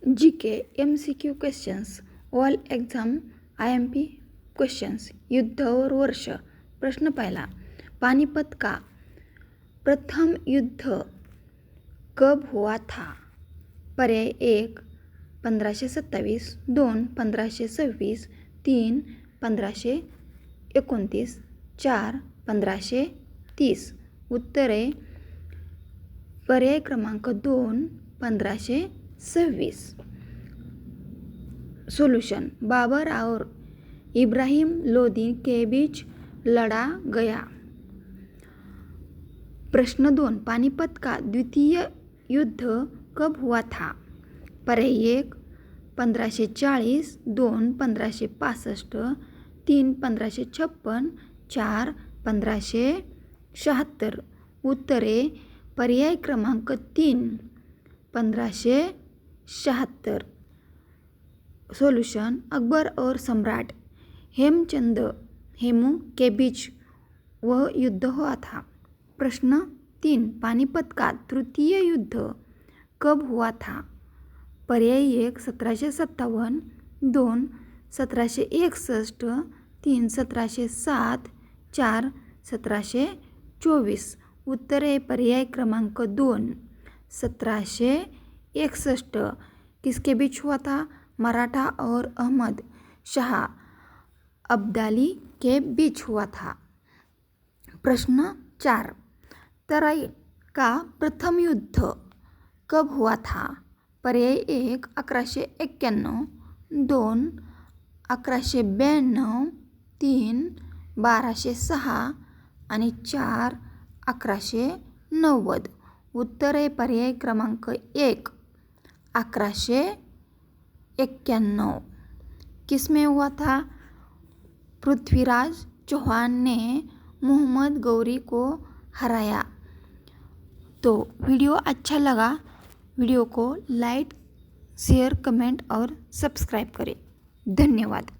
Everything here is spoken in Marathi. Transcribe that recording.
GK MCQ questions, all exam IMP questions, युद्ध और वर्ष. प्रश्न पहिला, पानिपत का प्रथम युद्ध कब हुआ था? पर्याय 1 1527, 2 1526, 3 1529, 4 1530. उत्तरे पर्याय क्रमांक 2 1526. सोल्यूशन, बाबर और इब्राहिम लोदी के बीच लड़ा गया. प्रश्न 2, पानीपत का द्वितीय युद्ध कब हुआ था? पर्याय 1 1540, 2 1565, 3 1556, 4 1576. उत्तरे पर्याय क्रमांक 3 1576. सॉल्यूशन, अकबर और सम्राट हेमू के बीच वह युद्ध हुआ था. प्रश्न 3, पानीपत का तृतीय युद्ध कब हुआ था? पर्याय 1 1757, 2 1761, 3 1707, 4 1724. उत्तरे पर्याय क्रमांक 2 1761. किसके बीच हुआ था? मराठा और अहमद शाह अब्दाली के बीच हुआ था. प्रश्न 4, तराई का प्रथम युद्ध कब हुआ था? पर्याय 1 1191, 2 1192, 3 1206 आणि 4 1190. उत्तरे पर्याय क्रमांक 1 1191. किसमें हुआ था? पृथ्वीराज चौहान ने मोहम्मद गौरी को हराया. तो वीडियो अच्छा लगा, वीडियो को लाइक, शेयर, कमेंट और सब्सक्राइब करें. धन्यवाद.